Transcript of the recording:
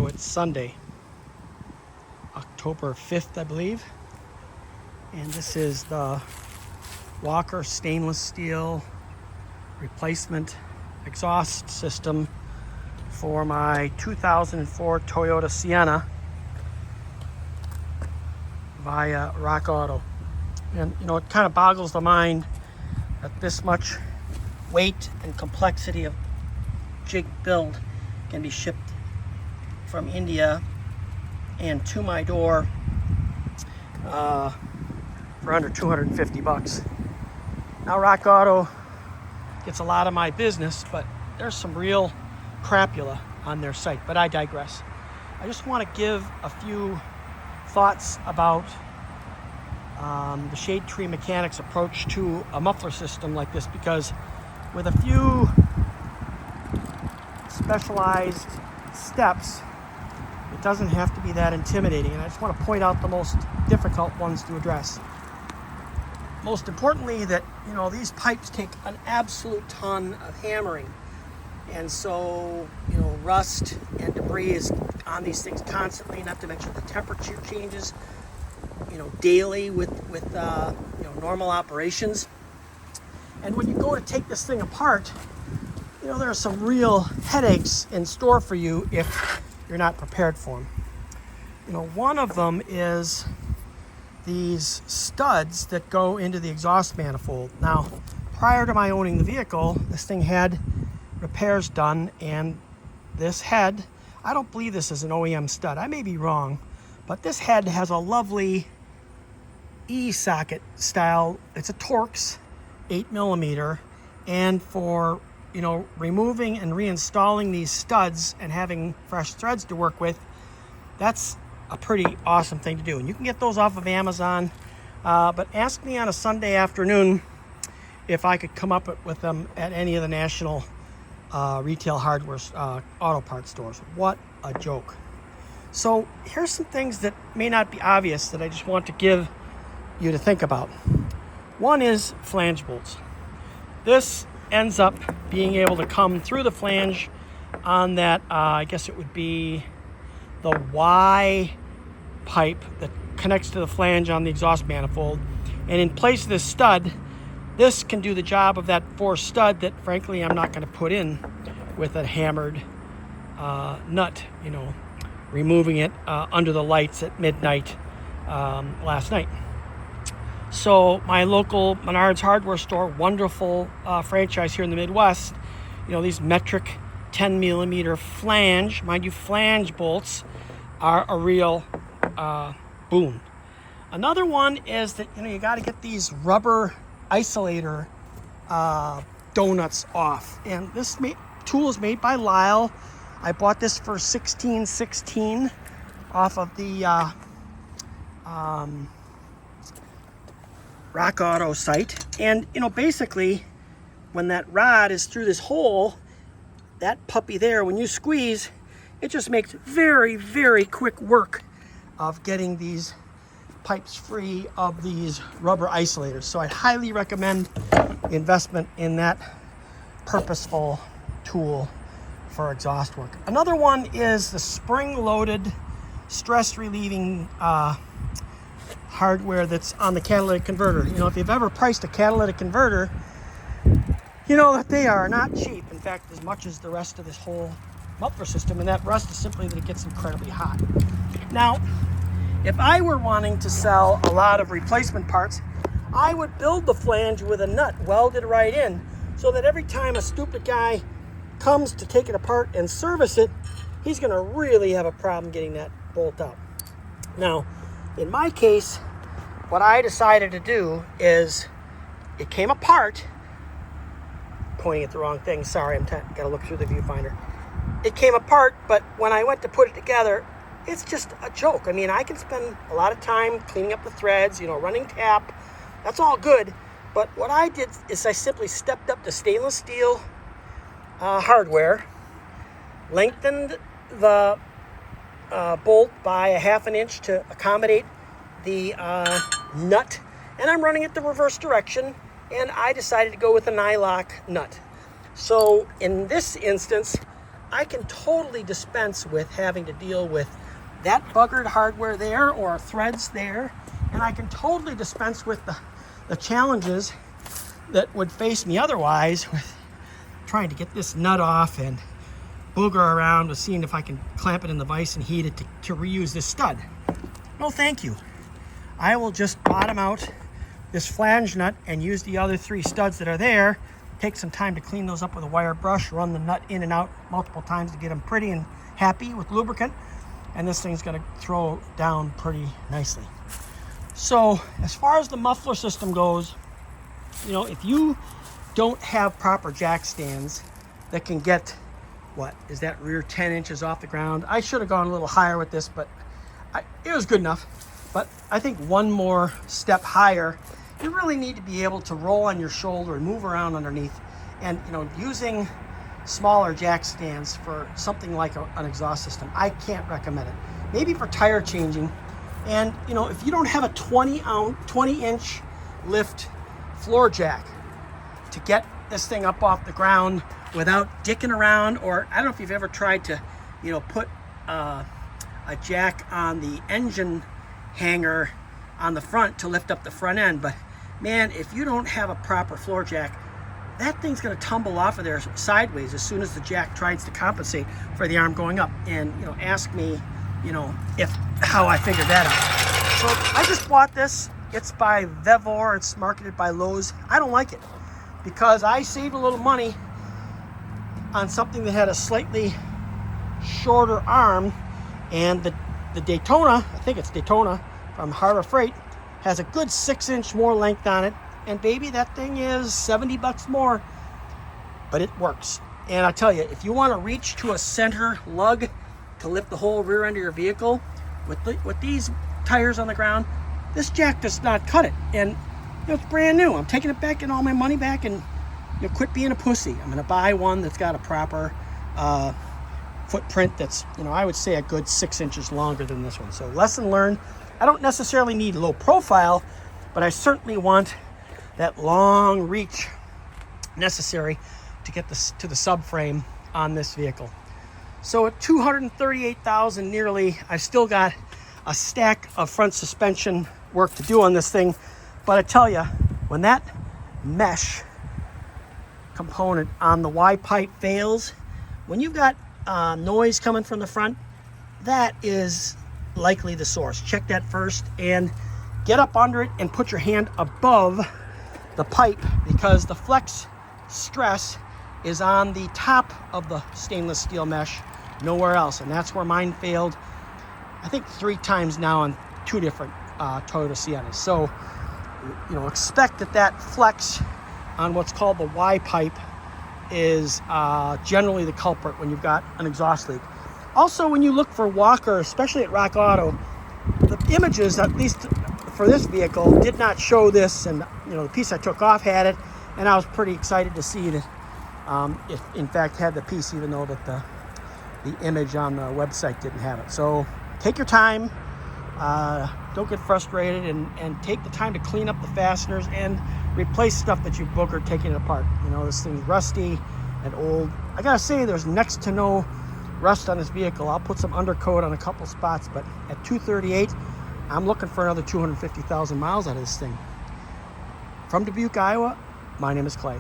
So it's Sunday, October 5th, I believe. And this is the Walker stainless steel replacement exhaust system for my 2004 Toyota Sienna via Rock Auto. And you know, it kind of boggles the mind that this much weight and complexity of jig build can be shipped from India and to my door for under 250 bucks. Now Rock Auto gets a lot of my business, but there's some real crapula on their site, but I digress. I just want to give a few thoughts about the shade tree mechanics approach to a muffler system like this, because with a few specialized steps, it doesn't have to be that intimidating. And I just want to point out the most difficult ones to address. Most importantly, that, you know, these pipes take an absolute ton of hammering. And so, you know, rust and debris is on these things constantly, not to mention the temperature changes, you know, daily with you know, normal operations. And when you go to take this thing apart, you know, there are some real headaches in store for you if you're not prepared for them. You know, one of them is these studs that go into the exhaust manifold. Now, prior to my owning the vehicle, this thing had repairs done, and this head, I don't believe this is an OEM stud, I may be wrong, but this head has a lovely E-socket style. It's a Torx 8mm, and for, you know, removing and reinstalling these studs and having fresh threads to work with, that's a pretty awesome thing to do. And you can get those off of Amazon, but ask me on a Sunday afternoon if I could come up with them at any of the national retail hardware auto parts stores. What a joke. So here's some things that may not be obvious that I just want to give you to think about. One is flange bolts. This ends up being able to come through the flange on that, I guess it would be the Y pipe that connects to the flange on the exhaust manifold. And in place of this stud, this can do the job of that forced stud that, frankly, I'm not going to put in with a hammered nut, you know, removing it under the lights at midnight last night. So my local Menards hardware store, wonderful franchise here in the Midwest, you know, these metric 10mm flange, mind you, flange bolts are a real boon. Another one is that, you know, you got to get these rubber isolator donuts off. And this tool is made by Lyle. I bought this for $16.16 off of the Rock Auto site. And, you know, basically, when that rod is through this hole, that puppy there, when you squeeze, it just makes very, very quick work of getting these pipes free of these rubber isolators. So I'd highly recommend the investment in that purposeful tool for exhaust work. Another one is the spring-loaded, stress-relieving hardware that's on the catalytic converter. You know, if you've ever priced a catalytic converter, you know that they are not cheap. In fact, as much as the rest of this whole muffler system, and that rust is simply that it gets incredibly hot. Now, if I were wanting to sell a lot of replacement parts, I would build the flange with a nut welded right in, so that every time a stupid guy comes to take it apart and service it, he's going to really have a problem getting that bolt out. Now, in my case, what I decided to do is, it came apart, pointing at the wrong thing, sorry, got to look through the viewfinder. It came apart, but when I went to put it together, it's just a joke. I mean, I can spend a lot of time cleaning up the threads, you know, running tap, that's all good, but what I did is I simply stepped up the stainless steel hardware, lengthened the bolt by 1/2 inch to accommodate the nut, and I'm running it the reverse direction, and I decided to go with a nylock nut. So in this instance, I can totally dispense with having to deal with that buggered hardware there or threads there, and I can totally dispense with the challenges that would face me otherwise with trying to get this nut off and booger around with seeing if I can clamp it in the vise and heat it to reuse this stud. No, thank you. I will just bottom out this flange nut and use the other 3 studs that are there. Take some time to clean those up with a wire brush, run the nut in and out multiple times to get them pretty and happy with lubricant. And this thing's gonna throw down pretty nicely. So as far as the muffler system goes, you know, if you don't have proper jack stands that can get, what is that rear 10 inches off the ground? I should have gone a little higher with this, but it was good enough. But I think one more step higher, you really need to be able to roll on your shoulder and move around underneath. And, you know, using smaller jack stands for something like an exhaust system, I can't recommend it. Maybe for tire changing. And, you know, if you don't have a 20-inch lift floor jack to get this thing up off the ground without dicking around, or I don't know if you've ever tried to, you know, put a jack on the engine hanger on the front to lift up the front end, but man, if you don't have a proper floor jack, that thing's going to tumble off of there sideways as soon as the jack tries to compensate for the arm going up. And, you know, ask me, you know, how I figured that out. So I just bought this. It's by Vevor. It's marketed by Lowe's. I don't like it because I saved a little money on something that had a slightly shorter arm, and the Daytona, I think it's Daytona from Harbor Freight, has a good 6-inch more length on it. And baby, that thing is $70 more, but it works. And I tell you, if you want to reach to a center lug to lift the whole rear end of your vehicle with these tires on the ground, this jack does not cut it. And, you know, it's brand new. I'm taking it back, getting all my money back, and, you know, quit being a pussy. I'm going to buy one that's got a proper footprint that's, you know, I would say a good 6 inches longer than this one. So lesson learned. I don't necessarily need low profile, but I certainly want that long reach necessary to get this to the subframe on this vehicle. So at $238,000 nearly, I've still got a stack of front suspension work to do on this thing. But I tell you, when that mesh component on the Y pipe fails, when you've got noise coming from the front, that is likely the source. Check that first and get up under it and put your hand above the pipe, because the flex stress is on the top of the stainless steel mesh, nowhere else. And that's where mine failed, I think 3 times now on 2 different Toyota Siennas. So, you know, expect that flex on what's called the Y pipe is generally the culprit when you've got an exhaust leak. Also, when you look for Walker, especially at Rock Auto, the images, at least for this vehicle, did not show this. And, you know, the piece I took off had it, and I was pretty excited to see that it in fact had the piece, even though that the image on the website didn't have it. So take your time, don't get frustrated, and take the time to clean up the fasteners and replace stuff that you boogered taking it apart. You know, this thing's rusty and old. I gotta say, there's next to no rust on this vehicle. I'll put some undercoat on a couple spots, but at 238, I'm looking for another 250,000 miles out of this thing. From Dubuque, Iowa, my name is Clay.